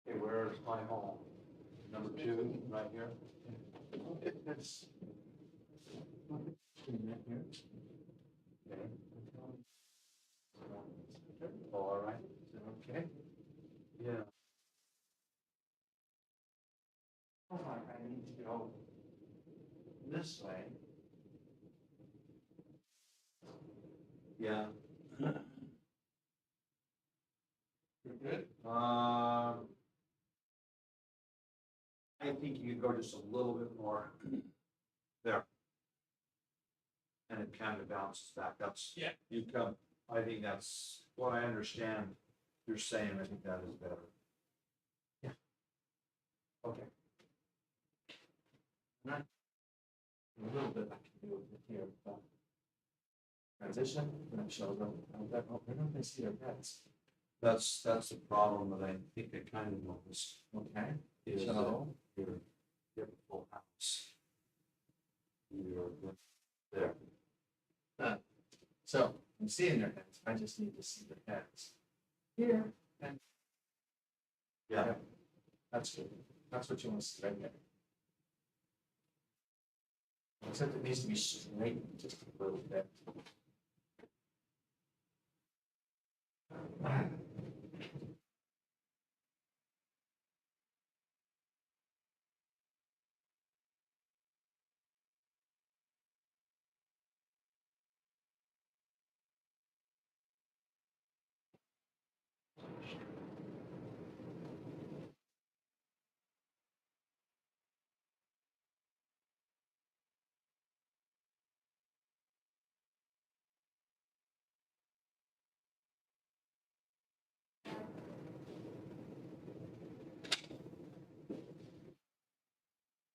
Okay, where's my home? Number 2, right here. Okay, that's. Right here. Okay. All right. Okay. Yeah. Oh, I need to go this way. Yeah. You're good? I think you could go just a little bit more there. And it kind of bounces back. That's, Yeah. You come, I think that's what I understand you're saying. I think that is better. Yeah. Okay. Not a little bit I can do with it here. Transition, and it shows them. Where don't they see their pets? That's the problem that I think I kind of noticed. Okay. Is So- that you have a full house. You're there. So I'm seeing their heads. I just need to see their heads. Here. And Yeah. that's good. That's what you want to see right there. Except it needs to be straightened just a little bit.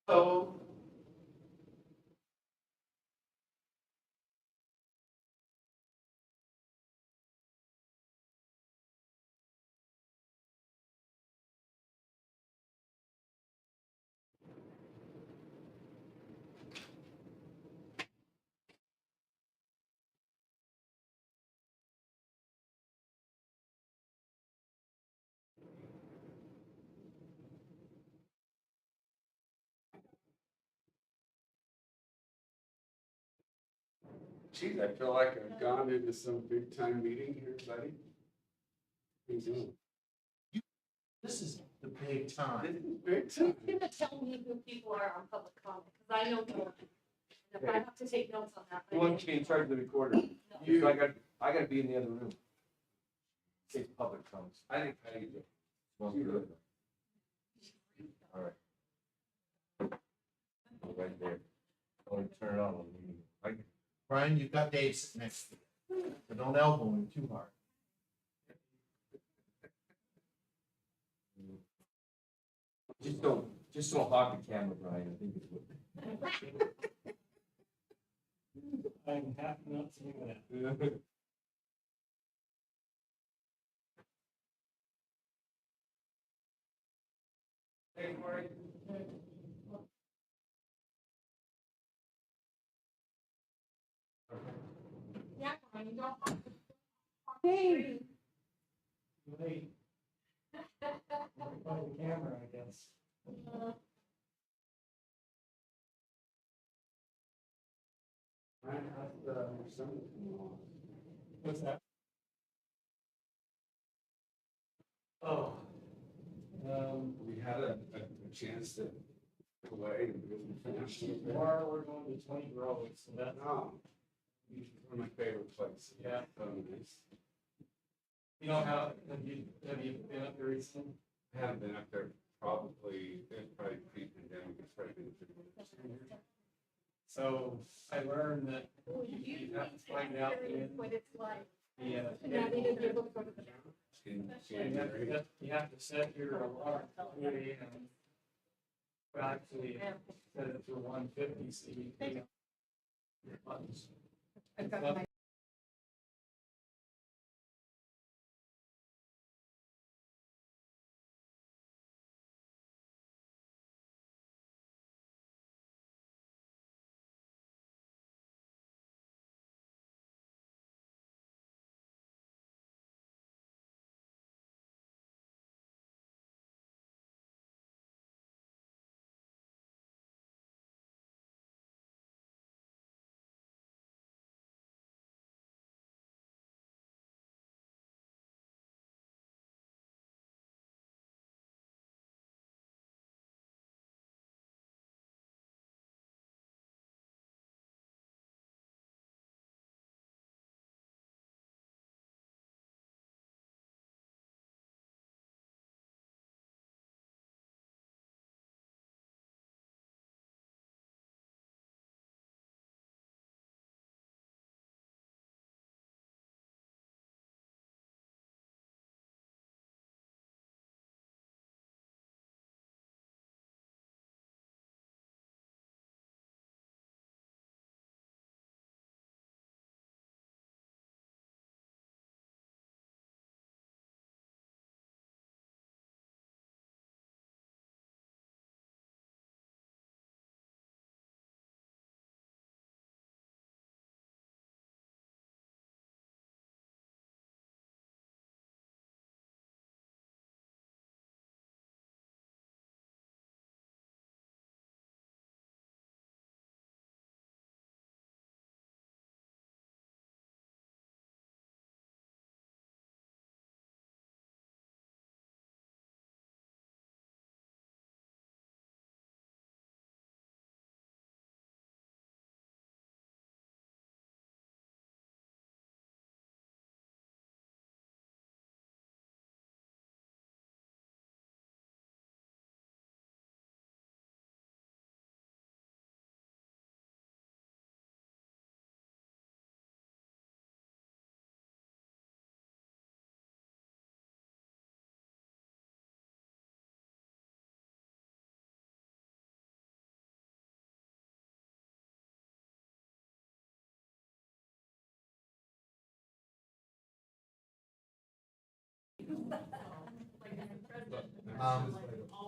Oh. Geez, I feel like I've gone into some big time meeting here, buddy. What are you doing? This is the big time. This is big time. You're gonna tell me who people are on public comment, because I know more. And if I have to take notes on that. Who wants to be in charge of the recorder? No. I gotta be in the other room. In case public comes. I think Patty did. Well, good. All right. Right there. Only turn it on when you, like, Brian, you've got Dave sitting next to you, but don't elbow him too hard. just don't hog the camera, Brian, I think it's what. I'm happy not seeing that. Yeah, Brian, you don't. Wait. By the camera, I guess. I have, some. What's that? Oh. We had a chance to go away and finish. Tomorrow we're going to 20 roads, so that's, No. One of my favorite places. Yeah. So nice. you know, have you been up there recently? I haven't been up there probably pre-pandemic, it's probably been 3 years. So I learned that you have to find out What it's like. the, And now they didn't be able to go to the. you have to set your alarm at 2 a.m. But actually, set it to 1:50, so you can. Your buttons. I've got my.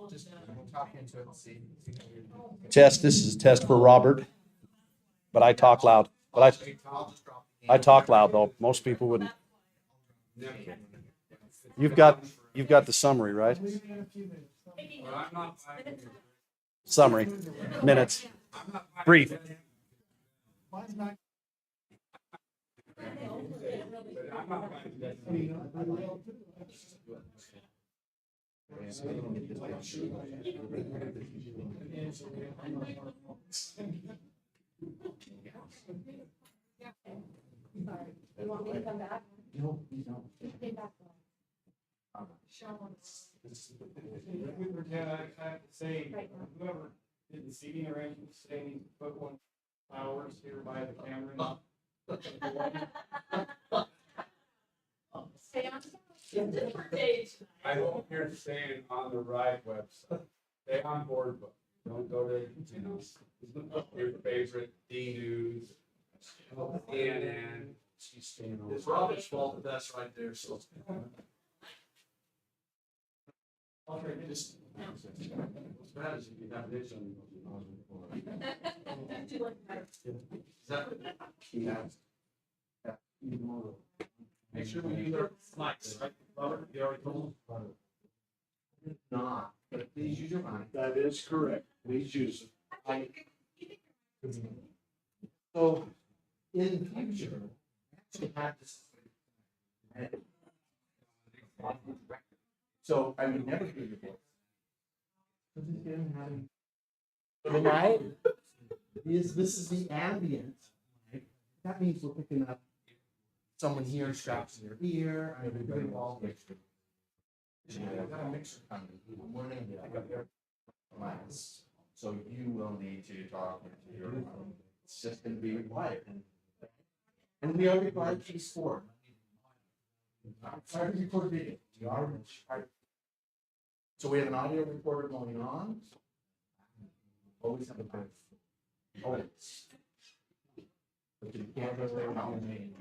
Just we'll talk into it and see. Test, this is a test for Robert, but I talk loud. But I talk loud though. Most people wouldn't. You've got the summary, right? Well, I'm not finding Summary, minutes, brief. I'm not Sorry. You want me to come back? No, you don't. Came back. Superintendent, I have to say, whoever did the seating arrangements, they need to put one hours here by the camera. Stay on. Different days. I hope you're staying on the right website. Stay on board, but don't go to, your favorite D News, CNN. She's staying on. It's Robert's fault that that's right there, so. I'll try to just. What's bad is if you have this on. Is that? Make sure we use our mics, right, Robert? You already told them? Not, but please use your mind. That is correct. Please use it. So, in the future, actually have this. So I would never hear your voice. So tonight, this is the ambient. Right? That means we're picking up someone here scratching their ear. I mean, we're doing all the extra. I've got a mixer coming. We're gonna pick up your lines. So you will need to talk into your. It's just going to be required. And we are required to score. I'm sorry to record video. We are required. So we have an audio recorder going on. Always have a bit. Always. But you can't go there without your name.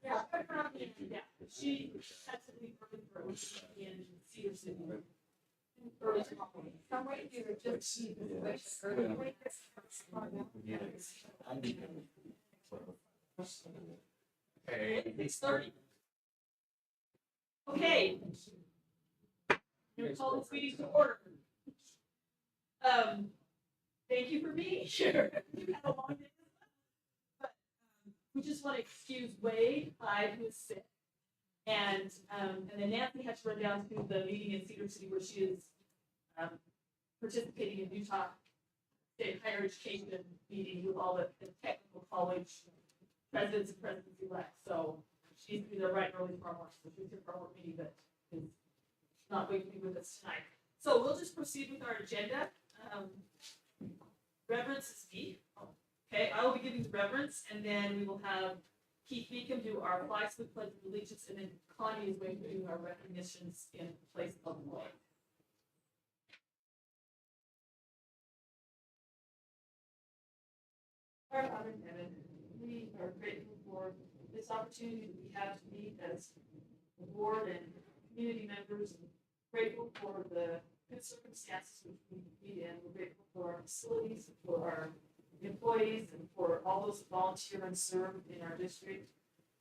Yeah, she had to leave early for in Cedar City. Early tomorrow. Some way here, just early. Okay. It's 30. Okay. I'm gonna call this meeting to order. Thank you for being here. You had a long day. But we just want to excuse Wade, who is sick. And then Nancy had to run down to the meeting in Cedar City where she is participating in Utah State Higher Education meeting with all the technical college presidents and presidents-elect. So she's gonna be there right early tomorrow morning. So she's here for our work meeting, but is not going to be with us tonight. So we'll just proceed with our agenda. Reverence is me. Okay, I will be giving the reverence, and then we will have Keith Beacom do our flag salute, pledge of allegiance, and then Connie is going to do our recognitions in place of the flag. Our Father in heaven, we are grateful for this opportunity that we have to meet as the board and community members, and grateful for the good circumstances which we meet in. We're grateful for our facilities, for our employees, and for all those that volunteer and serve in our district.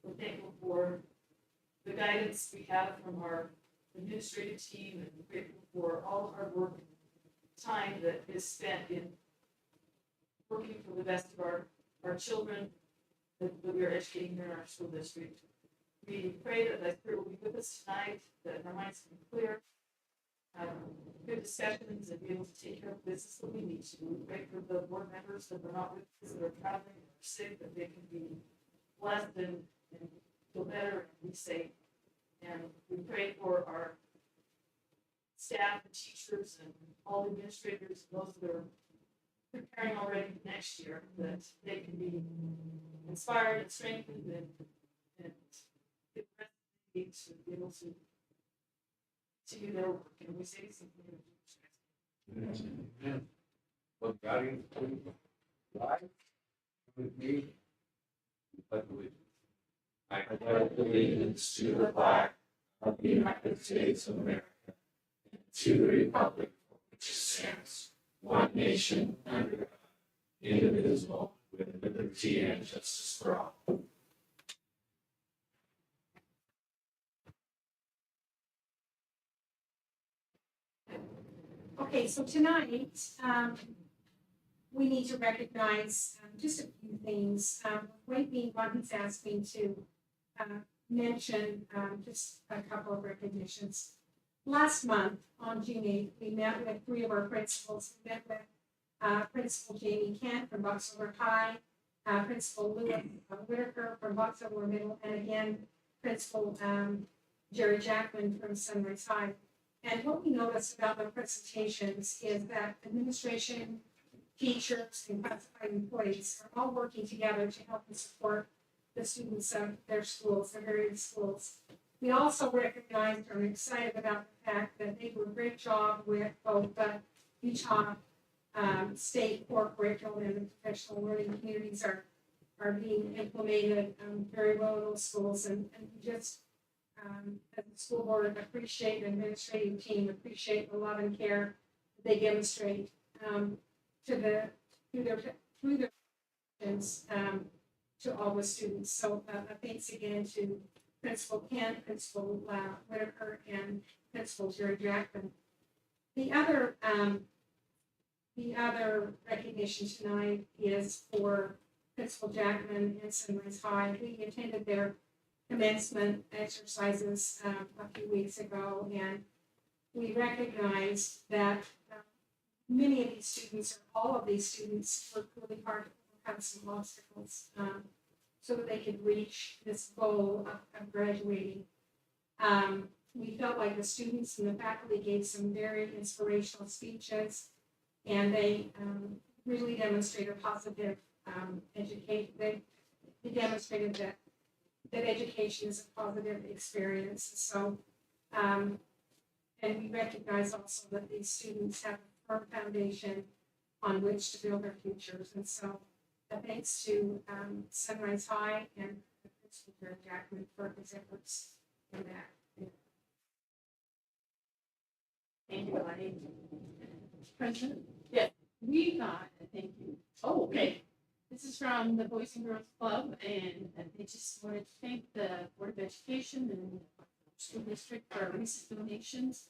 We're thankful for the guidance we have from our administrative team, and we're grateful for all the hard work and time that is spent in working for the best of our children that we are educating here in our school district. We pray that the Spirit will be with us tonight, that our minds will be clear, good discussions, and be able to take care of business that we need to. We pray for the board members that are not with us, that are traveling, that are sick, that they can be blessed and feel better and be safe. And we pray for our staff and teachers and all the administrators, and those that are preparing already for next year, that they can be inspired and strengthened and get the rest they need to be able to continue their work. And we say something. Well, God is life with me. But with I pledge allegiance to the flag of the United States of America, and to the republic for which it stands, one nation under God, indivisible, with liberty and justice for all. Okay, so tonight, we need to recognize just a few things. Wade being one who's asked me to mention just a couple of recognitions. Last month, on June 8th, we met with three of our principals. We met with Principal Jamie Kent from Box Elder High, Principal Lewis Whitaker from Box Elder Middle, and again, Principal Jerry Jackman from Sunrise High. And what we noticed about the presentations is that administration, teachers, and classified employees are all working together to help and support the students of their schools, their various schools. We also recognized or are excited about the fact that they do a great job with both the Utah state core curriculum and the professional learning communities are being implemented very well in those schools. And we just, as a school board, appreciate the administrative team, appreciate the love and care that they demonstrate through their to all the students. So thanks again to Principal Kent, Principal Whitaker, and Principal Jerry Jackman. The other recognition tonight is for Principal Jackman and Sunrise High. We attended their commencement exercises a few weeks ago, and we recognized that many of these students, or all of these students, worked really hard to overcome some obstacles so that they could reach this goal of graduating. We felt like the students and the faculty gave some very inspirational speeches, and they really demonstrated positive education. They demonstrated that education is a positive experience. So, and we recognize also that these students have a firm foundation on which to build their futures. And so, thanks to Sunrise High and Principal Jerry Jackman for his efforts in that. Thank you, Elaine. President? Yeah, we got a thank you. Oh, okay. This is from the Boys and Girls Club, and they just wanted to thank the Board of Education and the school district for recent donations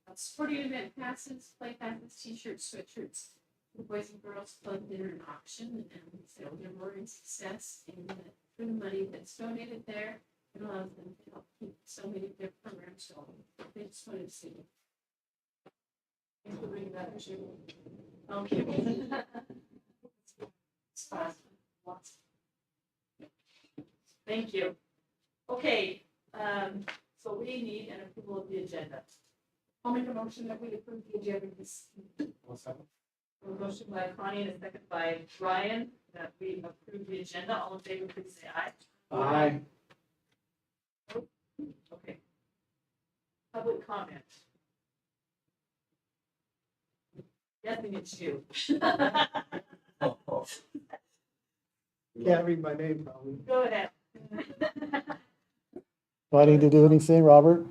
of sporting event passes, play passes, t-shirts, sweatshirts. The Boys and Girls Club dinner and auction, and we sailed their roaring success, and for the money that's donated there, it allows them to help keep so many of their programs going. They just wanted to see it. Thanks for bringing that issue. Okay. Thank you. Okay, so we need an approval of the agenda. I'll make a motion that we approve the agenda. A motion by Connie and a second by Brian that we approve the agenda. All in favor, please say aye. Aye. Okay. Public comment. Guessing it's you. Can't read my name, probably. Go ahead. Do I need to do anything, Robert?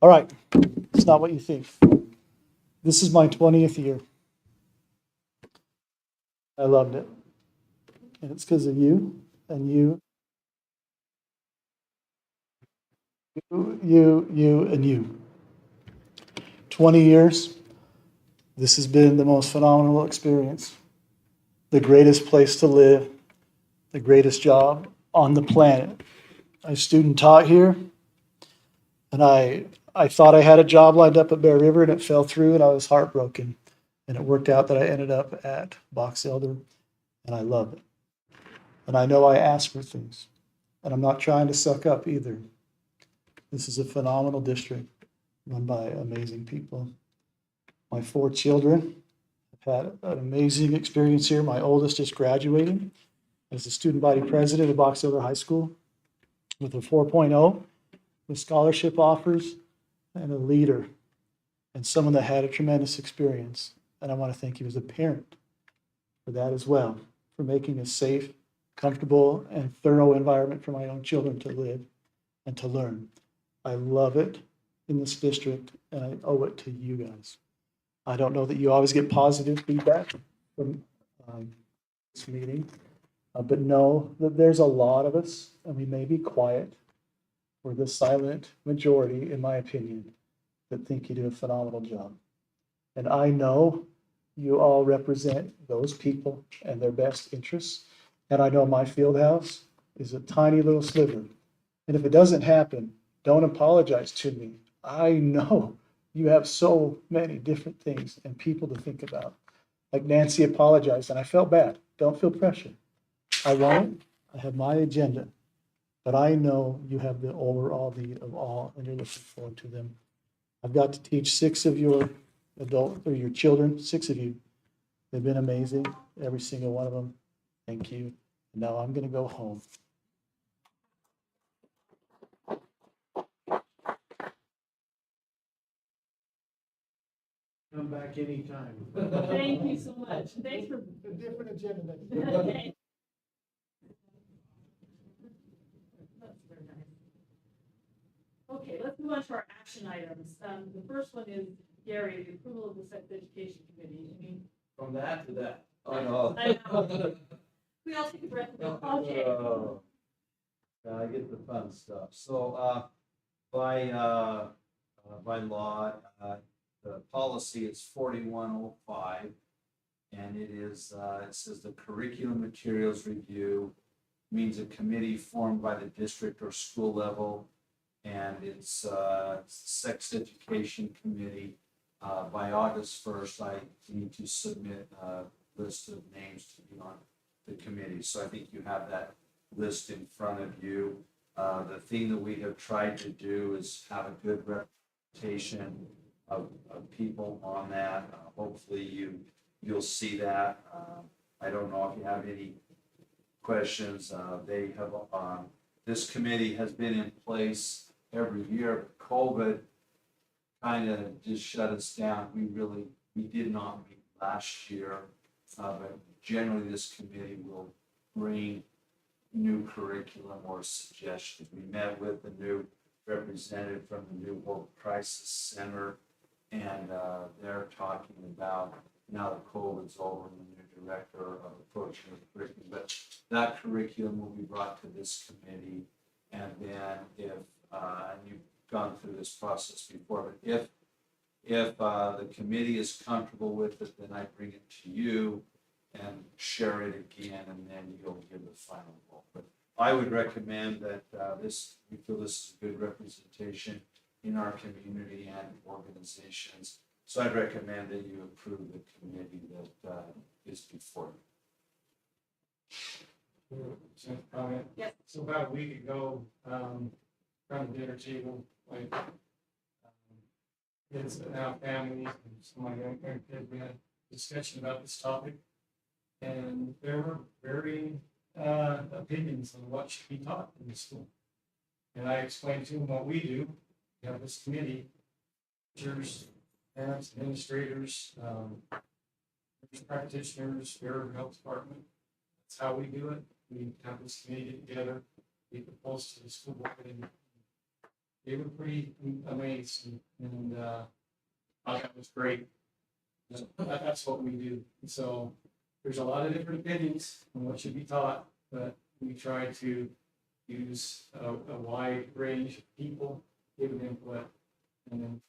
All right, it's not what you think. This is my 20th year. I loved it. And it's because of you and you and you. 20 years. This has been the most phenomenal experience. The greatest place to live, the greatest job on the planet. I student taught here, and I thought I had a job lined up at Bear River, and it fell through, and I was heartbroken. And it worked out that I ended up at Box Elder, and I love it. And I know I ask for things, and I'm not trying to suck up either. This is a phenomenal district run by amazing people. My 4 children have had an amazing experience here. My oldest is graduating as the student body president of Box Elder High School with a 4.0, with scholarship offers, and a leader, and someone that had a tremendous experience. And I want to thank you as a parent for that as well, for making a safe, comfortable, and thorough environment for my own children to live and to learn. I love it in this district, and I owe it to you guys. I don't know that you always get positive feedback from this meeting, but know that there's a lot of us, and we may be quiet. We're the silent majority, in my opinion, that think you do a phenomenal job. And I know you all represent those people and their best interests. And I know my field house is a tiny little sliver. And if it doesn't happen, don't apologize to me. I know you have so many different things and people to think about. Like Nancy apologized, and I felt bad. Don't feel pressure. I won't. I have my agenda. But I know you have the overall lead of all, and you're looking forward to them. I've got to teach 6 of your adult, or your children, 6 of you. They've been amazing, every single one of them. Thank you. Now I'm gonna go home. Come back anytime. Thank you so much. Thanks for. A different agenda. Okay. That's very nice. Okay, let's move on to our action items. The first one is, Gary, the approval of the sex education committee. I mean, From that to that. Oh, no. I know. We all take a breath. Okay. I get the fun stuff. So, by law, the policy is 4105. And it is, it says the curriculum materials review means a committee formed by the district or school level. And it's sex education committee. By August 1st, I need to submit a list of names to be on the committee. So I think you have that list in front of you. The thing that we have tried to do is have a good representation of people on that. Hopefully you'll see that. I don't know if you have any questions. They have, this committee has been in place every year. COVID kind of just shut us down. We did not meet last year, but generally this committee will bring new curriculum or suggestions. We met with the new representative from the New Hope Crisis Center, and they're talking about, now that COVID's over, and the new director of approaching the curriculum, but that curriculum will be brought to this committee. And then if, and you've gone through this process before, but if the committee is comfortable with it, then I bring it to you and share it again, and then you'll give the final vote. But I would recommend that we feel this is a good representation in our community and organizations. So I'd recommend that you approve the committee that is before you. Comment. Yes. So about a week ago, around the dinner table, like, kids and our families and some of my young kids, we had a discussion about this topic. And there were varying opinions on what should be taught in the school. And I explained to them what we do. We have this committee, teachers, parents, administrators, nurse practitioners, Bureau Health Department. That's how we do it. We have this committee get together, we propose to the school board, and they were pretty amazed, and I thought that was great. So that's what we do. And so there's a lot of different opinions on what should be taught, but we try to use a wide range of people, give them input, and then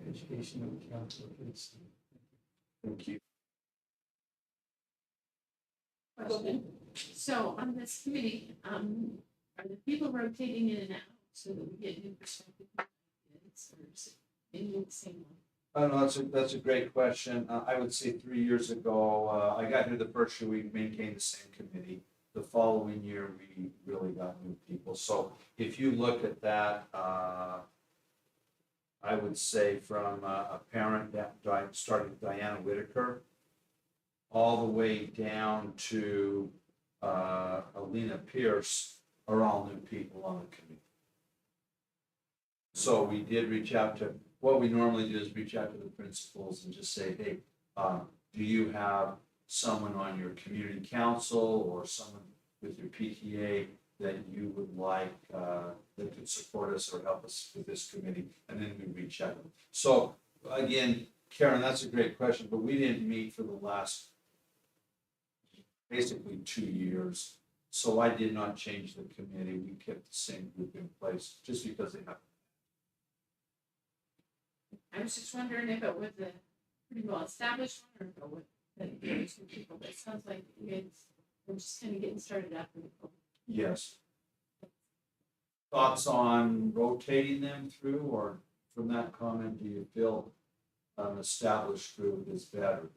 education that we can for kids. Thank you. Question. So on this committee, are the people rotating in and out so that we get new perspective? Or is it in the same one? I don't know, that's a great question. I would say 3 years ago, I got here the first year, we maintained the same committee. The following year, we really got new people. So if you look at that, I would say from a parent that starting Diana Whitaker, all the way down to Alina Pierce are all new people on the committee. So we did reach out to, what we normally do is reach out to the principals and just say, hey, do you have someone on your community council or someone with your PTA that you would like that could support us or help us with this committee? And then we reach out. So again, Karen, that's a great question, but we didn't meet for the last basically 2 years. So I did not change the committee. We kept the same group in place just because they have. I was just wondering if it was a pretty well established one or if it was some people, but it sounds like you guys were just kind of getting started after the COVID. Yes. Thoughts on rotating them through, or from that comment, do you feel an established group is better?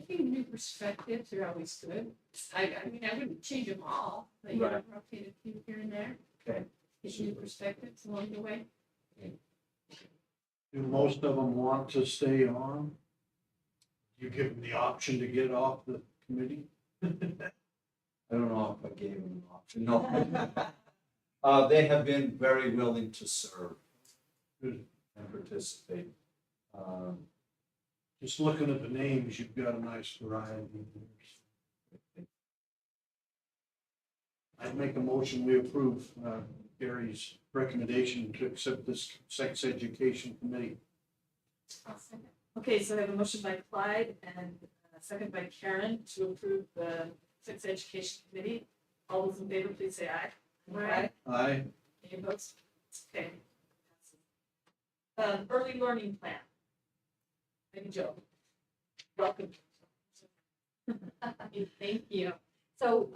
I think new perspectives are always good. I mean, I wouldn't change them all, but you know, Right. rotate a few here and there. Okay. Get new perspectives along the way. Do most of them want to stay on? You give them the option to get off the committee? I don't know if I gave them an option, no. They have been very willing to serve Good. and participate. Just looking at the names, you've got a nice variety. I'd make a motion, we approve Gary's recommendation to accept this sex education committee. Okay, so I have a motion by Clyde and a second by Karen to approve the sex education committee. All those in favor, please say aye. Aye. Aye. Any opposed? Okay. Early learning plan. Maybe Joe. Welcome. Thank you. So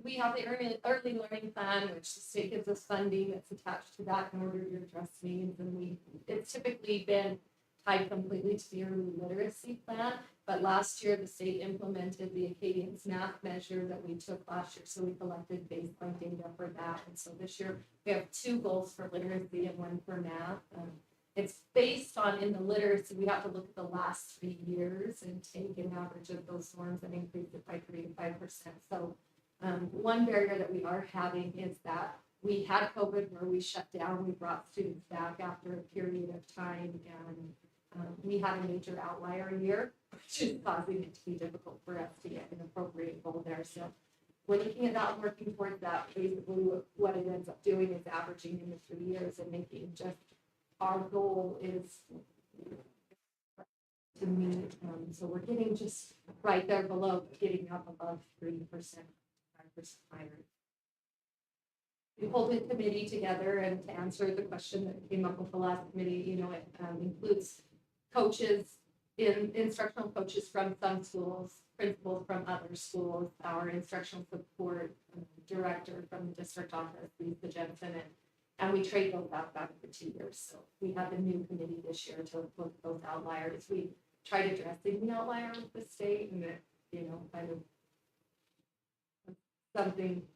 we have the early learning plan, which the state gives us funding that's attached to that in order to address needs. And it's typically been tied completely to the early literacy plan. But last year, the state implemented the Acadians math measure that we took last year. So we collected baseline data for that. And so this year, we have 2 goals for literacy and 1 for math. It's based on, in the literacy, we have to look at the last 3 years and take an average of those norms and increase it by 3 to 5%. So one barrier that we are having is that we had COVID where we shut down, we brought students back after a period of time, and we had a major outlier year, which is causing it to be difficult for us to get an appropriate goal there. So we're looking at that, working towards that. Basically, what it ends up doing is averaging in the 3 years and making just our goal is to meet, so we're getting just right there below, but getting up above 3%, 5% higher. We pulled a committee together, and to answer the question that came up with the last committee, you know, it includes coaches, instructional coaches from some schools, principals from other schools, our instructional support director from the district office, Lisa Jensen, and we trade those out back for 2 years. So we have a new committee this year to look at those outliers. We tried addressing the outlier with the state, and it, you know, kind of something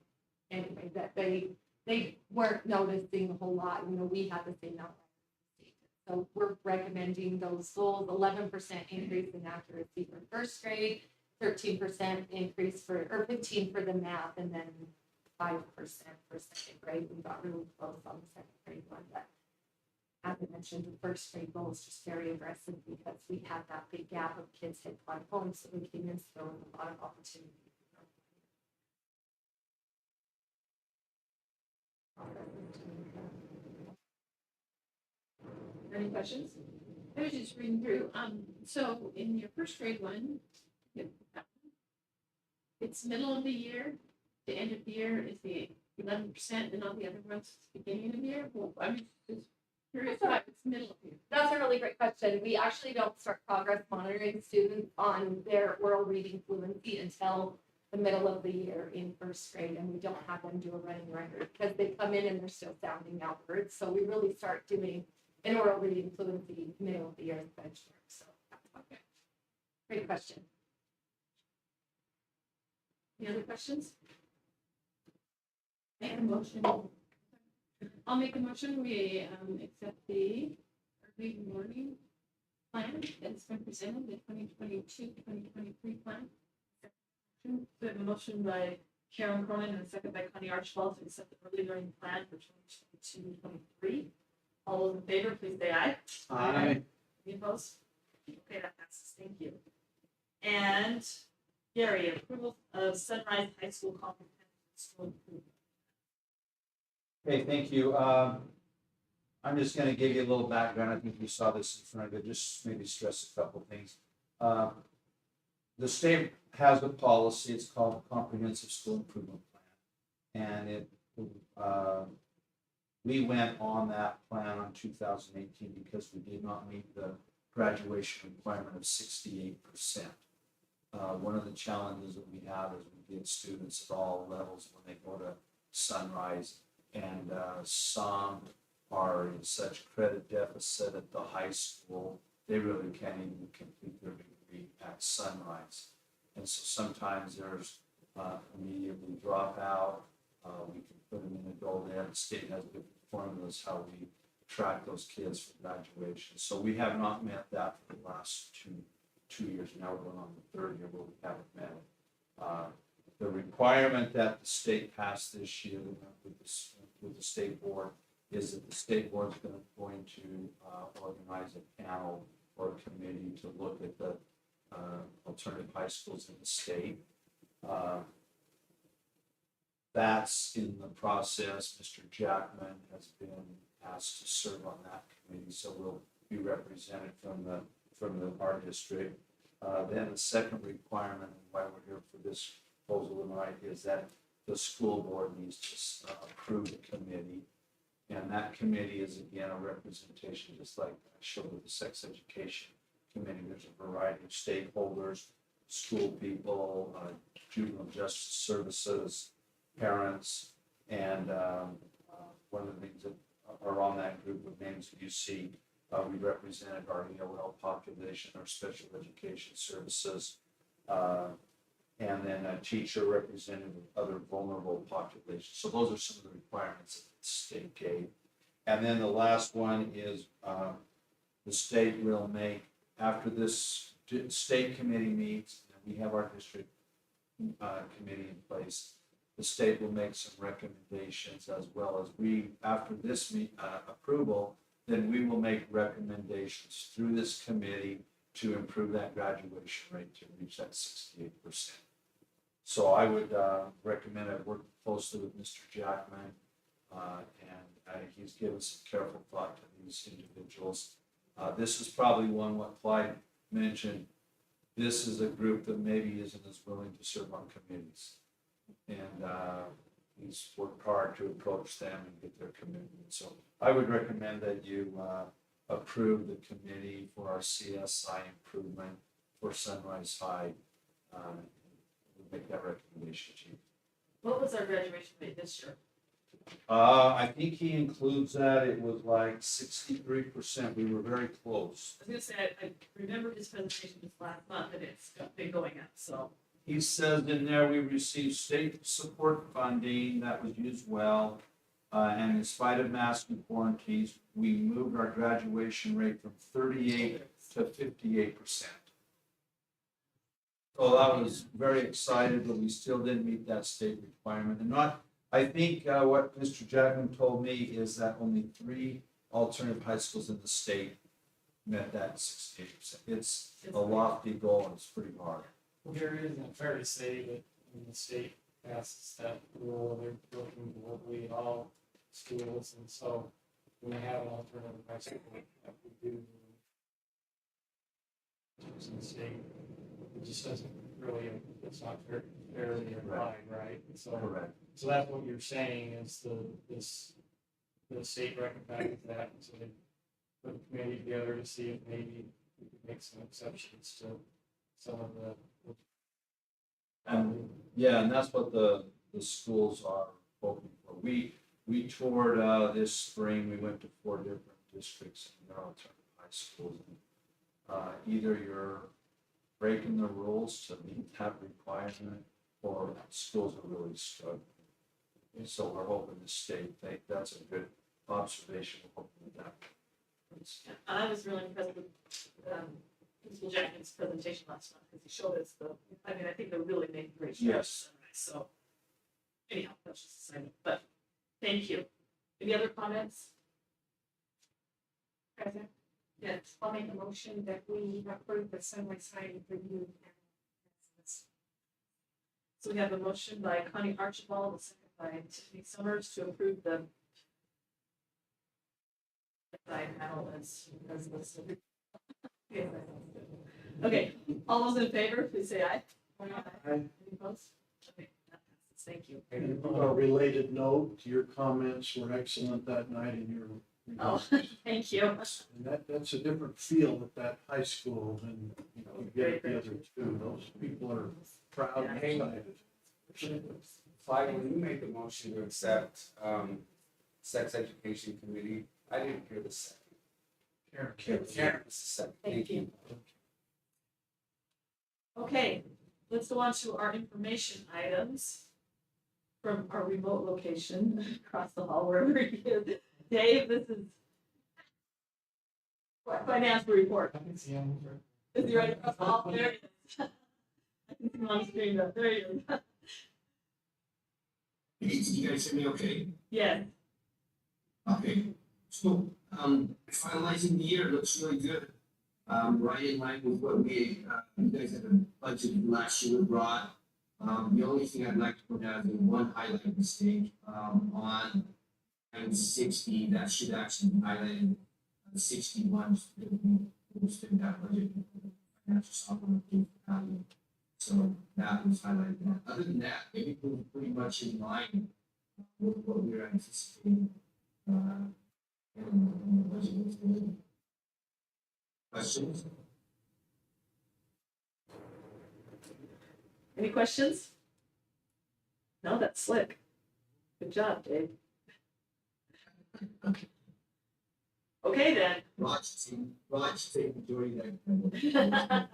anyway that they weren't noticing a whole lot. You know, we had the same outlier. So we're recommending those goals: 11% increase in accuracy for first grade, 13% increase or 15% for the math, and then 5% for second grade. We got really close on the second grade one, but as I mentioned, the first grade goal is just very aggressive because we had that big gap of kids had gone home, so we came in still with a lot of opportunity. Any questions? I was just reading through, so in your first grade one, it's middle of the year, the end of the year is the 11%, and all the other ones is the beginning of the year. Well, I'm just curious why it's middle of the year. That's a really great question. We actually don't start progress monitoring students on their oral reading fluency until the middle of the year in first grade, and we don't have them do a running record because they come in and they're still sounding out words. So we really start doing an oral reading fluency middle of the year benchmark. So that's okay. Great question. Any other questions? Make a motion. I'll make a motion. We accept the early learning plan that's been presented, the 2022-2023 plan. We have a motion by Karen Cronin and a second by Connie Archibald to accept the early learning plan for 2022-23. All those in favor, please say aye. Aye. Any opposed? Okay, that passes. Thank you. And Gary, approval of Sunrise High School comprehensive school improvement. Okay, thank you. I'm just gonna give you a little background. I think you saw this in front of you, just maybe stress a couple things. The state has a policy, it's called the Comprehensive School Improvement Plan. And we went on that plan on 2018 because we did not meet the graduation requirement of 68%. One of the challenges that we have is we get students at all levels when they go to Sunrise, and some are in such credit deficit at the high school, they really can't even complete their degree at Sunrise. And so sometimes there's immediately dropout. We can put them in adult ed. The state has different formulas how we track those kids for graduation. So we have not met that for the last two years. Now we're going on the third year where we haven't met it. The requirement that the state passed this year with the state board is that the state board is going to organize a panel or a committee to look at the alternative high schools in the state. That's in the process. Mr. Jackman has been asked to serve on that committee, so we'll be represented from our district. Then the second requirement, and why we're here for this proposal tonight, is that the school board needs to approve the committee. And that committee is again a representation, just like I showed with the sex education committee. There's a variety of stakeholders, school people, juvenile justice services, parents, and one of the things that are on that group of names that you see, we represented our ELL population, our special education services, and then a teacher represented other vulnerable populations. So those are some of the requirements that the state gave. And then the last one is the state will make, after this state committee meets, and we have our district committee in place, the state will make some recommendations, as well as we, after this approval, then we will make recommendations through this committee to improve that graduation rate to reach that 68%. So I would recommend I work closely with Mr. Jackman, and he's given some careful thought to these individuals. This is probably one, what Clyde mentioned, this is a group that maybe isn't as willing to serve on committees. And he's worked hard to approach them and get their commitment. So I would recommend that you approve the committee for our CSI improvement for Sunrise High. We'll make that recommendation to you. What was our graduation rate this year? I think he includes that. It was like 63%. We were very close. I was gonna say, I remember his presentation this last month, and it's been going up, so. He says in there, we received state support funding that was used well. And in spite of mask and quarantines, we moved our graduation rate from 38 to 58%. So I was very excited, but we still didn't meet that state requirement. And I think what Mr. Jackman told me is that only 3 alternative high schools in the state met that 68%. It's a lofty goal and it's pretty hard. Well, here it isn't fair to say that when the state passes that rule, they're looking globally at all schools, and so when they have an alternative high school, like we do in the state, it just doesn't really, it's not fairly applied, right? So, Correct. so that's what you're saying is the state recognizes that, and so they put a committee together to see if maybe we could make some exceptions to some of the. Yeah, and that's what the schools are hoping for. We toured this spring. We went to 4 different districts in their alternative high schools. Either you're breaking the rules to meet that requirement, or schools are really struggling. And so we're hoping the state, that's a good observation. We're hoping that. And I was really impressed with Mr. Jackson's presentation last month, because he showed us I think they're really making great strides. Yes. So anyhow, that's just a sign, but thank you. Any other comments? President, Yes. I'll make a motion that we approve the Sunrise High review. So we have a motion by Connie Archibald, a second by Tiffany Summers to approve the side panel as listed. Yes, okay, all those in favor, please say aye. Any opposed? Okay, that passes. Thank you. And on a related note, your comments were excellent that night in your. Oh, thank you. And that's a different feel at that high school than, you know, you get at the other two. Those people are proud and excited. Clyde, when you made the motion to accept, sex education committee, I didn't hear the second. Karen was the second. Thank you. Okay, let's go on to our information items from our remote location across the hall, wherever he is. Dave, this is what, financial report. I can see him. Is he right across the hall? There he is. I can see him on the screen though. There he is. Can you guys hear me okay? Yes. Okay, so, finalizing the year looks really good. Right in line with what we, you guys had budgeted last year with Rod. The only thing I'd like to point out is one highlight mistake, on line 60, that should actually be highlighted 61. We spent that budget. Financial software. So that was highlighted. Other than that, maybe we're pretty much in line with what we were anticipating. And the budget was good. Questions? Any questions? No, that's slick. Good job, Dave. Okay then. Rod should take majority of that.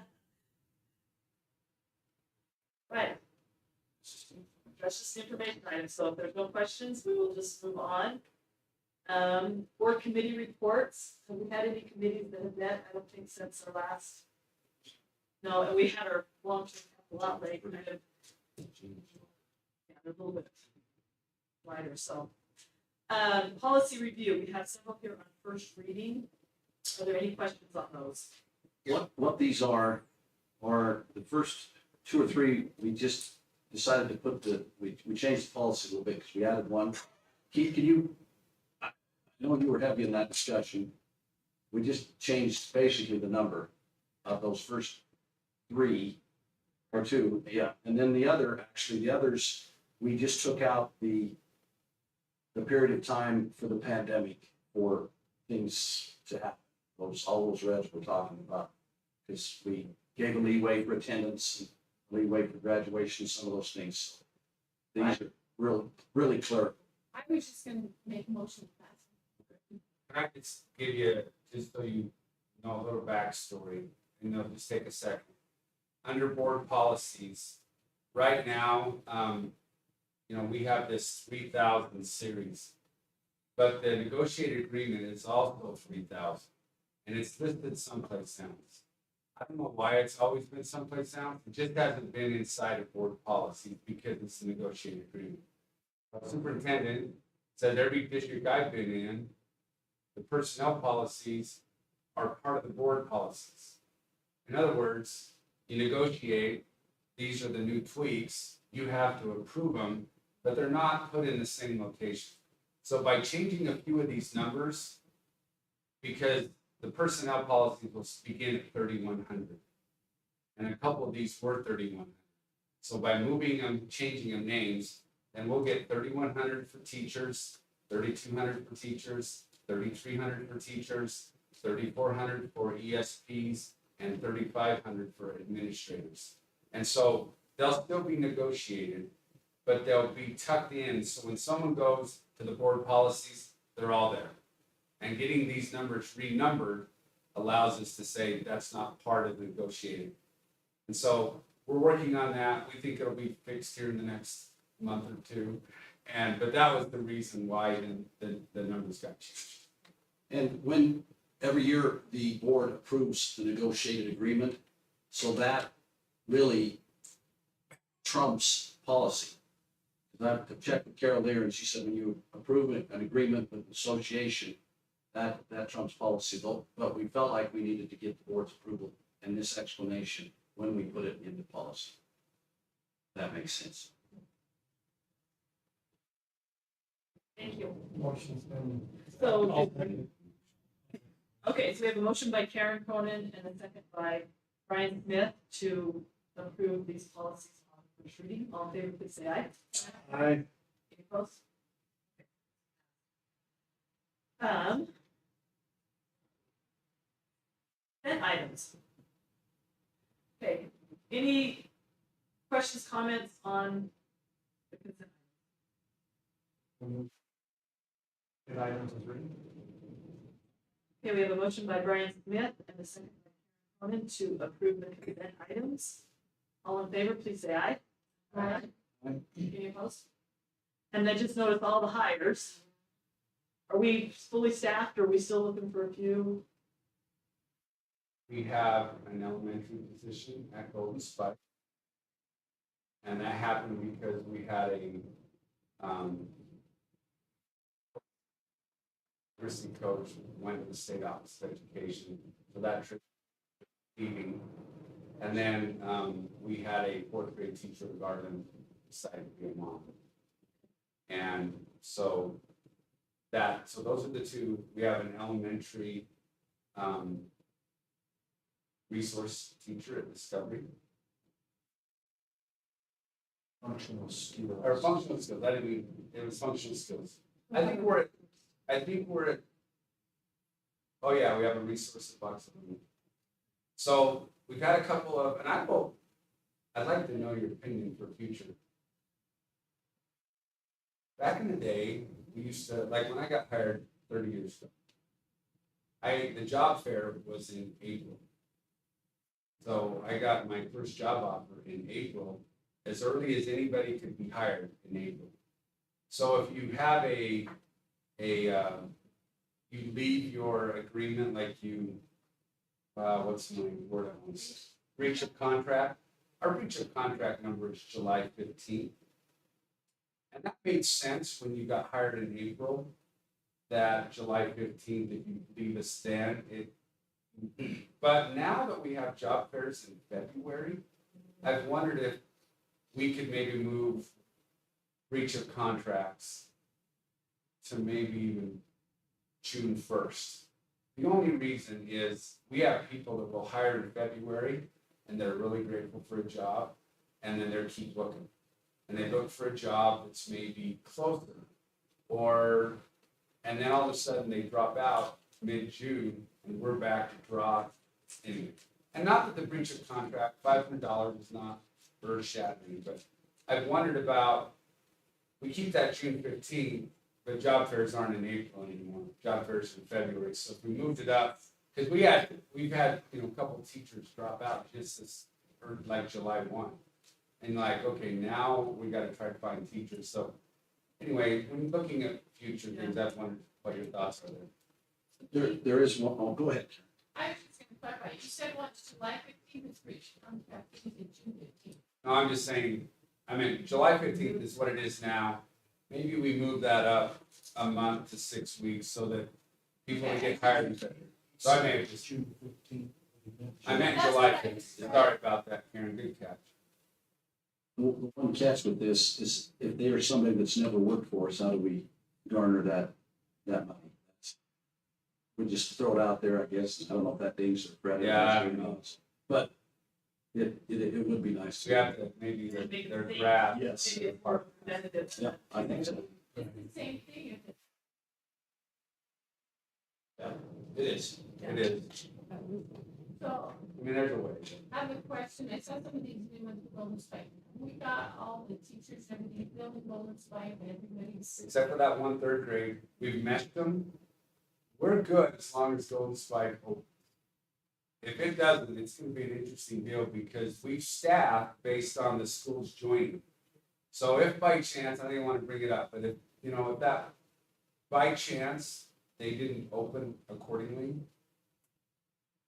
Right. That's just information item, so if there's no questions, we will just move on. Board committee reports, have we had any committees that have met? I don't think since our last. No, and we had our long-term a lot late, kind of. Yeah, they're a little bit wider, so. Policy review, we have several here on first reading. Are there any questions on those? What these are the first two or three, we just decided to put we changed the policy a little bit because we added one. Keith, can you, I know you were heavy in that discussion. We just changed basically the number of those first three or two, yeah. And then the others, we just took out the period of time for the pandemic for things to happen. All those reds we're talking about. Because we gave a leeway for attendance and leeway for graduation, some of those things. These are really clear. I was just gonna make a motion to pass. Can I just give you, just so you know, a little backstory, and they'll just take a second. Under board policies, right now, we have this 3,000 series. But the negotiated agreement is also 3,000, and it's listed someplace else. I don't know why it's always been someplace else, it just hasn't been inside of board policy because it's a negotiated agreement. The superintendent said every district I've been in, the personnel policies are part of the board policies. In other words, you negotiate, these are the new tweaks, you have to approve them, but they're not put in the same location. So by changing a few of these numbers, because the personnel policies will begin at 3,100. And a couple of these were 3,100. So by moving them, changing them names, then we'll get 3,100 for teachers, 3,200 for teachers, 3,300 for teachers, 3,400 for ESPs, and 3,500 for administrators. And so they'll still be negotiated, but they'll be tucked in. So when someone goes to the board policies, they're all there. And getting these numbers renumbered allows us to say that's not part of the negotiated. And so we're working on that. We think it'll be fixed here in the next month or two. But that was the reason why the numbers got changed. And when every year the board approves the negotiated agreement, so that really trumps policy. I checked with Carol there, and she said when you approve an agreement with the association, that trumps policy. But we felt like we needed to get the board's approval and this explanation when we put it into policy. That makes sense. Thank you. Motion's been. So, I'll second Okay, so we have a motion by Karen Cronin and a second by Brian Smith to approve these policies on first reading. All in favor, please say aye. Aye. Any opposed? Then items. Okay, any questions, comments on the consent? Good items is written. Okay, we have a motion by Brian Smith and a second by Karen Cronin to approve the consent items. All in favor, please say aye. Aye. Any opposed? And I just noticed all the hires. Are we fully staffed or are we still looking for a few? We have an elementary position at Golden Spike. And that happened because we had a, nursing coach went to the state office of education, so that trip leaving. And then, we had a fourth grade teacher of garden decide to be a mom. And so those are the two. We have an elementary, resource teacher at Discovery. Functional skills. Or functional skills, I didn't mean, it was functional skills. I think we're at, oh yeah, we have a resource box. So we've had a couple of, and I'd like to know your opinion for future. Back in the day, we used to, like when I got hired 30 years ago, the job fair was in April. So I got my first job offer in April, as early as anybody could be hired in April. So if you have you leave your agreement like you, what's my word I want to say? Breach of contract. Our breach of contract number is July 15th. And that made sense when you got hired in April, that July 15th, if you leave us then, but now that we have job fairs in February, I've wondered if we could maybe move breach of contracts to maybe even June 1st. The only reason is we have people that will hire in February and they're really grateful for a job and then they'll keep looking. And they look for a job that's maybe closer and then all of a sudden they drop out mid-June and we're back to draw anyway. And not that the breach of contract, $500 is not earth shattering, but I've wondered about, we keep that June 15th, but job fairs aren't in April anymore. Job fairs in February. So if we moved it up, because we've had, a couple of teachers drop out just this, or like July 1. And like, okay, now we got to try to find teachers. So anyway, when you're looking at future things, I've wondered what your thoughts are there. There is one, oh, go ahead. I was just gonna clarify, you said once July 15th is breached, contract is in June 15th. No, I'm just saying, I mean, July 15th is what it is now. Maybe we move that up a month to 6 weeks so that people can get hired in February. So I may have just, June 15th. I meant July 15th. Sorry about that, Karen, good catch. The one catch with this is if they are somebody that's never worked for us, how do we garner that money? We just throw it out there, I guess. I don't know if that Dave's or Brad. Yeah. But it would be nice. We have to, maybe their draft. Yes. Maybe it's more preventative. Yeah, I think so. It's the same thing if it's. Yeah, it is. It is. So, I mean, there's a way. I have a question, I saw some of these new ones with Golden Spike. We got all the teachers, everything, building Golden Spike, and everybody's. Except for that one third grade, we've meshed them. We're good as long as Golden Spike opens. If it doesn't, it's gonna be an interesting deal because we staff based on the schools joining. So if by chance, I didn't want to bring it up, but if that by chance they didn't open accordingly,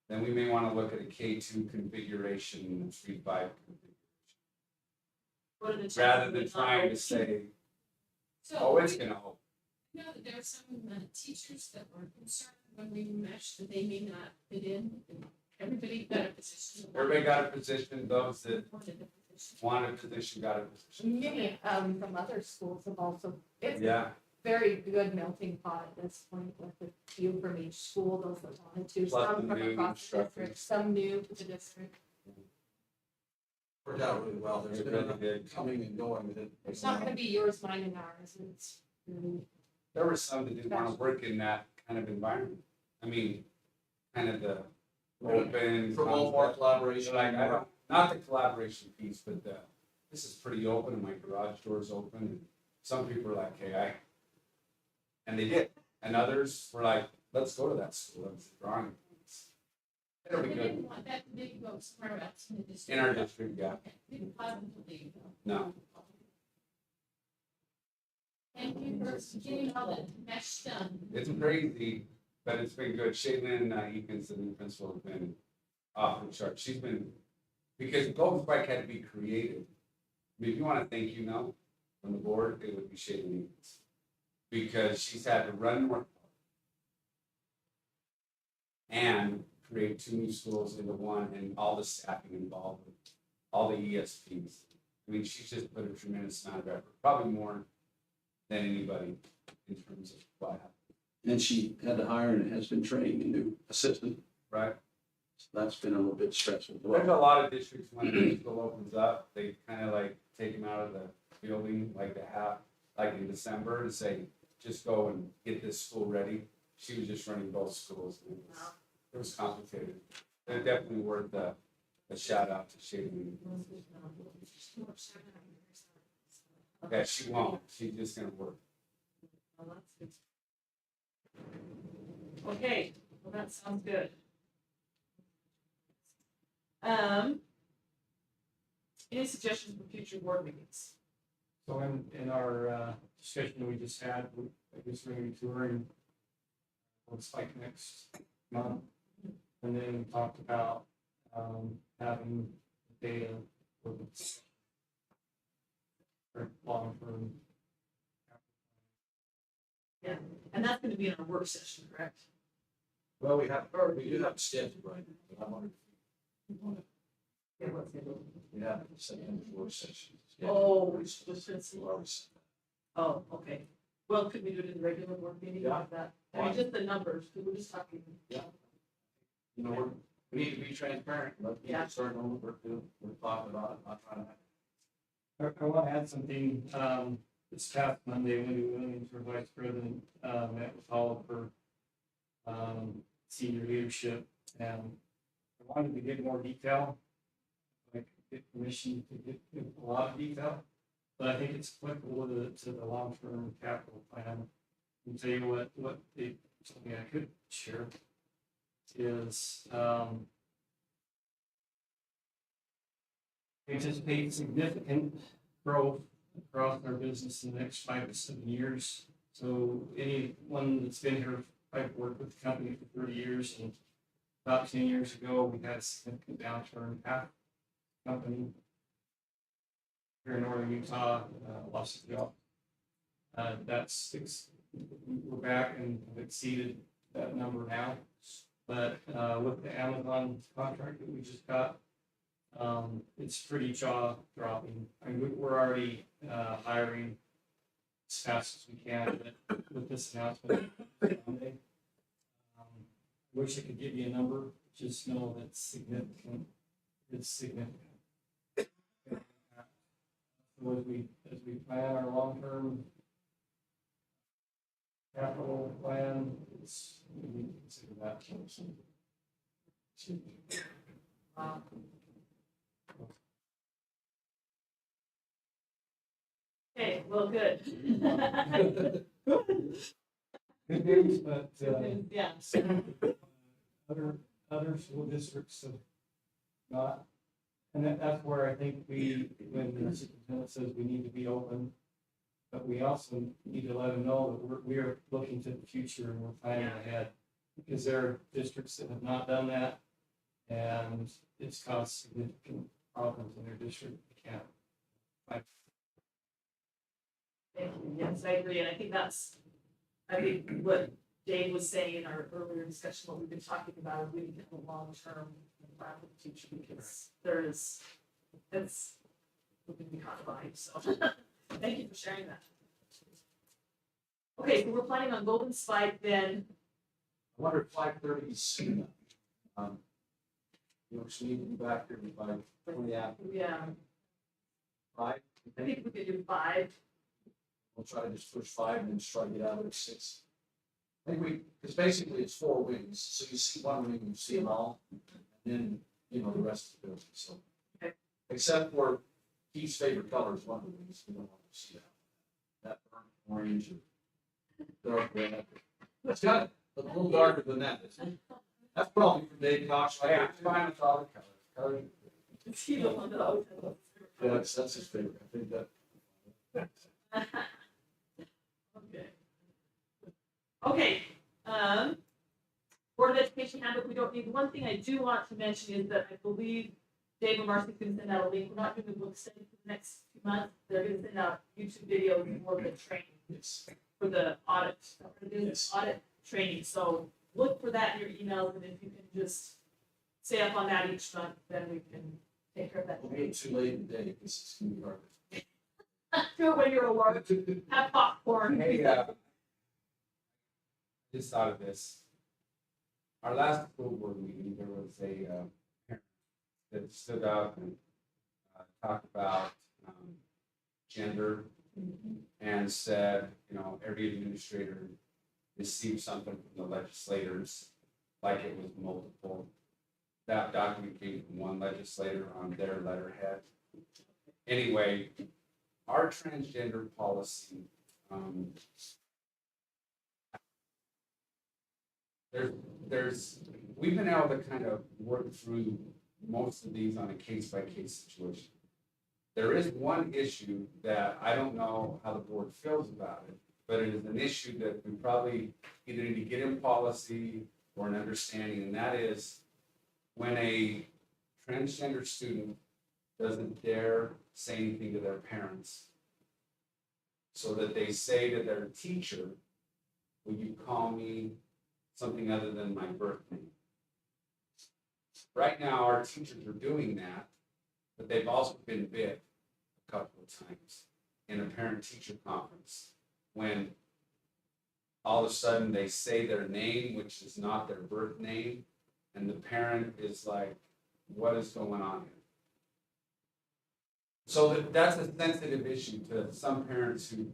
then we may want to look at a K2 configuration and a 3-5 configuration. What are the chances Rather of than it not trying to open? say, So, oh, it's gonna open. you know that there were some teachers that were concerned when we meshed that they may not fit in. Everybody got a position. Everybody got a position, those that Wanted a position. wanted a position got a position. Many, from other schools have also, it's Yeah, very good melting pot at this point with a few from each school, those that wanted to, Plus some the from new across the district, instructors. some new to the district. Worked out really well. There's It been really enough did. coming and going with it. It's not gonna be yours, mine and ours, it's really, There were some that didn't want to work in that kind of environment. I mean, kind of the open. Promote more concept. collaboration. Like, I don't, not the collaboration piece, but this is pretty open, and my garage door's open, and some people are like, hey, and they did, and others were like, let's go to that school, that's the drawing. It'll They be good, didn't want that to be go somewhere else in the district. in our district, yeah, Okay, didn't plan them to leave. no, Thank you for getting all that mesh done. it's crazy, but it's been good. Shaylin Eakins, the new principal, has been off the chart. She's been, because Golden Spike had to be created. I mean, if you want to thank from the board, it would be Shaylin Eakins. Because she's had to run North Park and create 2 new schools into one, and all the staffing involved with all the ESPs. I mean, she's just put a tremendous amount of effort, probably more than anybody in terms of what happened. And she had to hire and has been training a new assistant. Right? So that's been a little bit stressful as There's a well. lot of districts, when a new school opens up, they kind of like take them out of the building, like they have, like in December, to say, just go and get this school ready. She was just running both schools. And it was complicated. They're definitely worth a shout out to Shady. Okay, she won't. She's just gonna work. Okay, well, that sounds good. Any suggestions for future board meetings? So in our discussion we just had, I guess we're gonna be touring what's like next month. And then we talked about having data for the for long-term. And that's gonna be in our work session, correct? Well, we do have it scheduled right now, but I wonder if we want to, we have the second work session. Oh, It's just- let's see. we're already set. Oh, okay. Well, could we do it in the regular board meeting Yeah. like that? I mean, just the numbers, because we're just talking. You know, we need to be transparent, let Yeah. people start knowing what we're doing, we're talking about it, not trying to. I want to add something, this past Monday, Wendy Williams, our vice president, met with all of her senior leadership, and I wanted to get more detail. Like, get permission to get a lot of detail, but I think it's applicable to the long-term capital plan. And tell you what they, something I could share is, we anticipate significant growth across our business in the next 5 to 7 years. So anyone that's been here, I've worked with the company for 30 years, and about 10 years ago, we had a significant downturn. Half the company here in northern Utah lost a job. We're back and have exceeded that number now. But with the Amazon contract that we just got, it's pretty jaw dropping. I mean, we're already hiring as fast as we can, but with this announcement, Monday, wish I could give you a number, just know that it's significant. It's significant. So as we plan our long-term capital plan, we need to consider that closely. Okay, well, good. Good news, but Yeah. other school districts have not. And that's where I think when the superintendent says we need to be open, but we also need to let them know that we are looking to the future and we're planning ahead. Because there are districts that have not done that, and it's caused significant problems in their district. They can't. Thank you. Yes, I agree, and I think what Dave was saying in our earlier discussion, what we've been talking about, is we need to have a long-term plan for the future, because we're gonna be caught behind, so. Thank you for sharing that. Okay, so we're planning on Golden Spike then. I wonder if 5:30 is soon enough. We need to be back here by 20 after Yeah, 5. I think we could do 5. We'll try to just push 5 and then try to get out at 6. I think because basically it's 4 wings, so you see one wing, you see them all, and then, the rest of the building, so. Okay. Except for Keith's favorite color is one of the wings, we don't want to see that. That burnt orange or dark red. It's got a little darker than that, isn't it? That's probably from Dave Cox. Yeah, I'm fine with all the colors. It's he the one that always has those. Yeah, that's his favorite, I think that. Okay. Okay, Board of Education handbook, we don't need, one thing I do want to mention is that I believe Dave and Marcy's gonna send out a link, we're not doing a book study for the next few months, they're gonna send out YouTube videos for the training, Yes. for the audit, for the Yes. audit training, so look for that in your emails, and if you can just stay up on that each month, then we can take care of that. We'll be too late in the day, because it's gonna be hard. Do it when you're alert, have popcorn. Hey, just thought of this. Our last school board meeting, there was a parent that stood up and talked about gender and said, every administrator received something from the legislators, like it was multiple. That document came from one legislator on their letterhead. Anyway, our transgender policy, we've been able to kind of work through most of these on a case-by-case situation. There is one issue that I don't know how the board feels about it, but it is an issue that we probably either need to get in policy or an understanding, and that is when a transgender student doesn't dare say anything to their parents, so that they say to their teacher, "Will you call me something other than my birth name?" Right now, our teachers are doing that, but they've also been bit a couple of times in a parent-teacher conference when all of a sudden they say their name, which is not their birth name, and the parent is like, "What is going on here?" So that's a sensitive issue to some parents who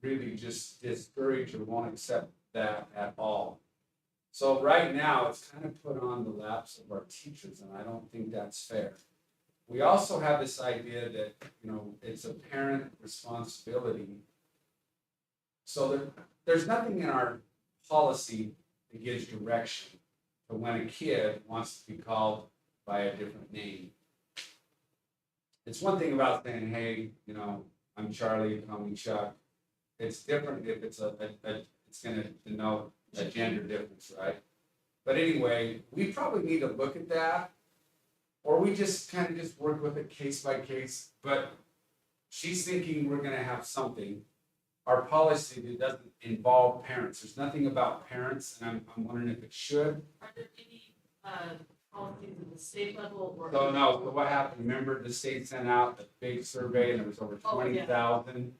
really just discourage or won't accept that at all. So right now, it's kind of put on the laps of our teachers, and I don't think that's fair. We also have this idea that, it's a parent responsibility. So there's nothing in our policy that gives direction to when a kid wants to be called by a different name. It's one thing about saying, "Hey, I'm Charlie, call me Chuck." It's different if it's it's gonna denote a gender difference, right? But anyway, we probably need to look at that, or we just kind of just work with it case by case. But she's thinking we're gonna have something, our policy that doesn't involve parents. There's nothing about parents, and I'm wondering if it should. Are there any, policies at the state level or? So no, so what happened, remember the state sent out a big survey and there was over Oh, yeah. 20,000?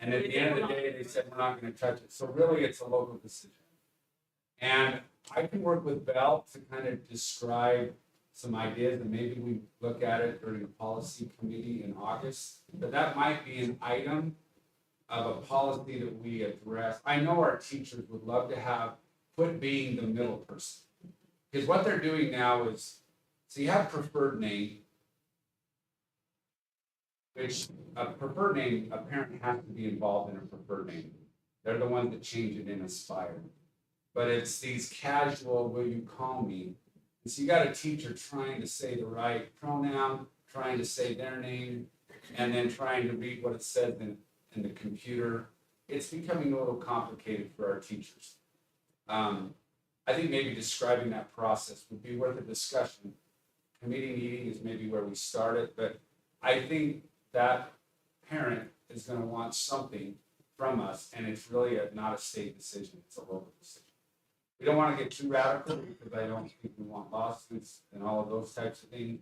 And at the end of the day, they said, we're not gonna touch it, so really, it's a local decision. And I can work with Bell to kind of describe some ideas, and maybe we look at it during the policy committee in August. But that might be an item of a policy that we address. I know our teachers would love to have, quit being the middle person. Because what they're doing now is, so you have preferred name, which a preferred name, a parent has to be involved in a preferred name. They're the ones that change it in Aspire. But it's these casual, "will you call me?" And so you got a teacher trying to say the right pronoun, trying to say their name, and then trying to read what it says in the computer. It's becoming a little complicated for our teachers. I think maybe describing that process would be worth a discussion. Committee meeting is maybe where we start it, but I think that parent is gonna want something from us, and it's really not a state decision, it's a local decision. We don't wanna get too radical, because I don't think we want lawsuits and all of those types of things.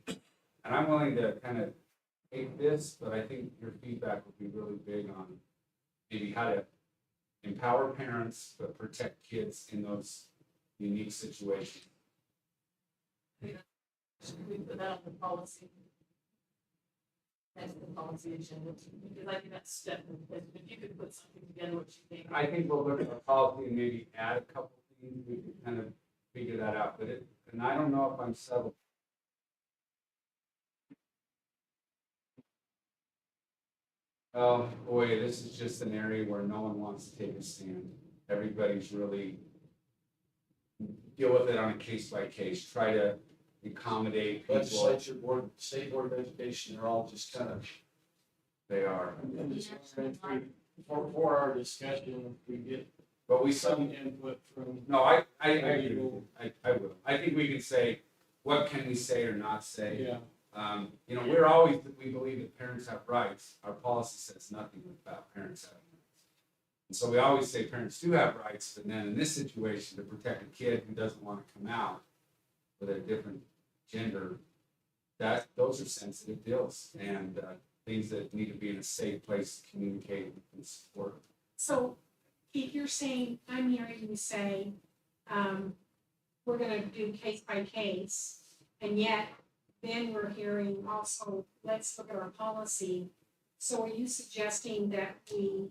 And I'm willing to kind of take this, but I think your feedback would be really big on maybe how to empower parents, but protect kids in those unique situations. Should we put that on the policy? That's the policy agenda, because I think that's step, if you could put something together, what you think. I think we'll look at the policy and maybe add a couple things, we can kind of figure that out, but and I don't know if I'm settled. Oh, boy, this is just an area where no one wants to take a stand. Everybody's really deal with it on a case by case, try to accommodate people. Legislature, board, state board of education, they're all just kind of. They are, And just for our discussion, we get but we some input from. no, I agree with you. I will. I think we can say, what can we say or not say? Yeah. You know, we believe that parents have rights. Our policy says nothing about parents having rights. And so we always say parents do have rights, but then in this situation, to protect a kid who doesn't want to come out with a different gender, those are sensitive deals and things that need to be in a safe place to communicate and support. So Keith, you're saying, I'm hearing you say, we're gonna do case by case, and yet then we're hearing also, let's look at our policy. So are you suggesting that we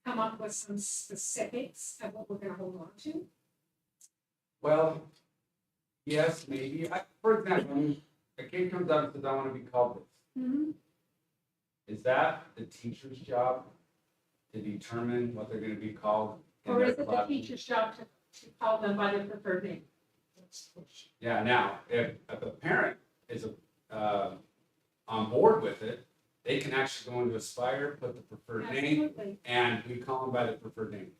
come up with some specifics of what we're gonna hold on to? Well, yes, maybe. For example, when a kid comes up and says, I want to be called this. Mm-hmm. Is that the teacher's job to determine what they're going to be called? in Or their is it the class? teacher's job to call them by their preferred name? Yeah, now, if a parent is on board with it, they can actually go into Aspire, put the preferred name, Absolutely. and we call them by the preferred name.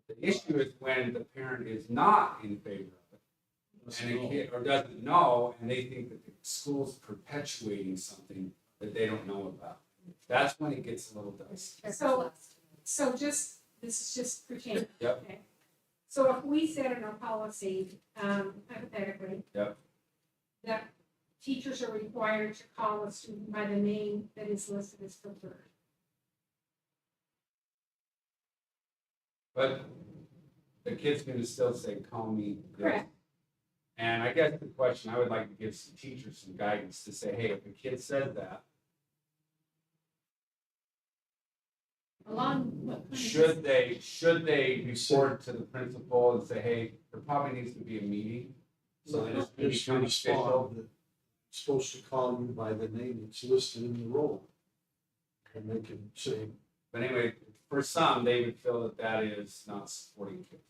The issue is when the parent is not in favor of it, and a kid, or doesn't know, and they think that the school's perpetuating something that they don't know about. That's when it gets a little dicey. So just, this is just pretend. Yep. Okay. So if we said in our policy, hypothetically. Yep. That teachers are required to call a student by the name that is listed as preferred. But the kid's gonna still say, call me this. Correct. And I guess the question, I would like to give some teachers some guidance to say, hey, if a kid said that, Along what kind of. should they report to the principal and say, hey, there probably needs to be a meeting? So that it's Just become respond official. that it's supposed to call you by the name that's listed in the roll. And they can say, But anyway, for some, they would feel that that is not supporting kids.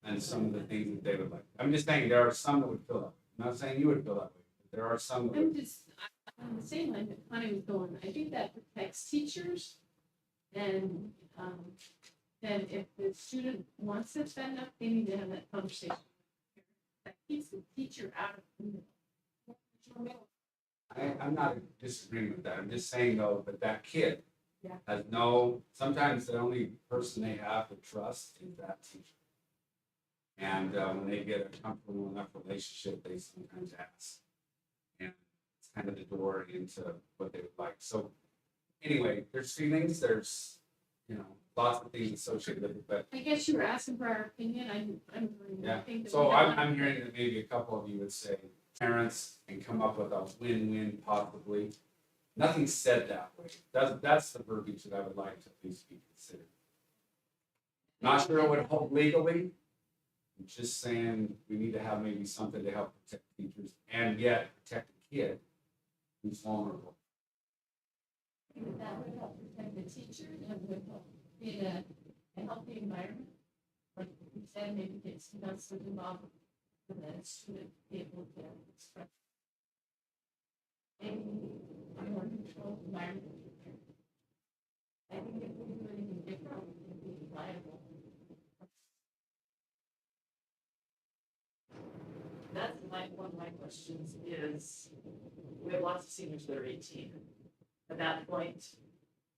And some of the things that they would like. I'm just saying, there are some that would feel that way. I'm not saying you would feel that way, but there are some that would. I'm just, on the same line that Connie was going, I think that protects teachers. And, then if the student wants to stand up, they need to have that conversation. That keeps the teacher out of the middle. I'm not disagreeing with that. I'm just saying though, that kid Yeah. has no, sometimes the only person they have to trust is that teacher. And when they get a comfortable enough relationship, they sometimes ask. And it's kind of the door into what they would like. So anyway, there's feelings, there's, lots of things associated with it, but I guess you were asking for our opinion, I'm. yeah. think that So we have I'm hearing that maybe a couple of you would say parents and come up with a win-win possibly. Nothing said that way. That's the verbiage that I would like to at least be considered. Not sure it would hold legally. I'm just saying we need to have maybe something to help protect teachers and yet protect the kid who's vulnerable. I think that would help protect the teacher and would help in a healthy environment. Like you said, maybe get some counseling involved for the student be able to express. Maybe a more controlled environment. I think if we do anything different, it would be viable. That's one of my questions is, we have lots of seniors that are 18. At that point,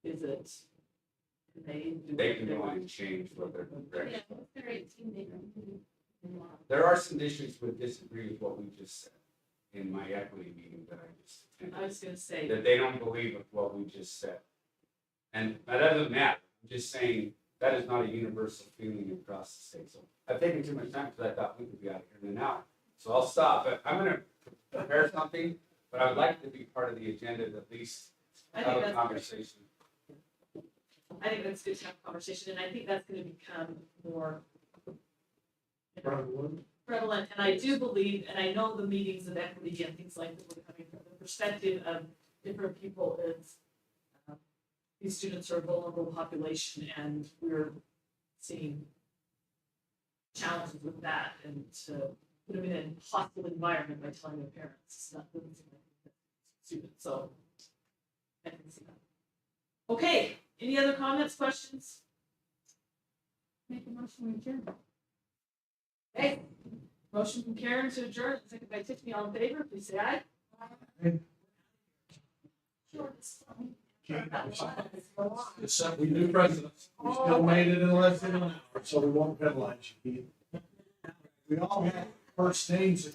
is it, They can go on and change what they're. Yeah, if they're 18, they don't do a lot. There are some districts who would disagree with what we just said in my equity meeting that I just attended. I was gonna say, That they don't believe with what we just said. And that doesn't matter. I'm just saying, that is not a universal feeling across the state. So I've taken too much time because I thought we could be out of here in an hour. So I'll stop, but I'm gonna prepare something, but I'd like to be part of the agenda to at least I have think a that's, conversation. I think that's good to have a conversation, and I think that's gonna become more prevalent, and I do believe, and I know the meetings of equity and things like that were coming from the perspective of different people is these students are a vulnerable population, and we're seeing challenges with that, and to put them in a hostile environment by telling their parents, it's not doesn't seem like a good student, so I can see that. Okay, any other comments, questions? Make a motion to adjourn. Okay, motion from Karen to adjourn, second by Tiffany, all in favor, please say aye. Sure, it's fine. Except we do presidents, we still made it in less than an hour, so we won't penalize you. We all have first names that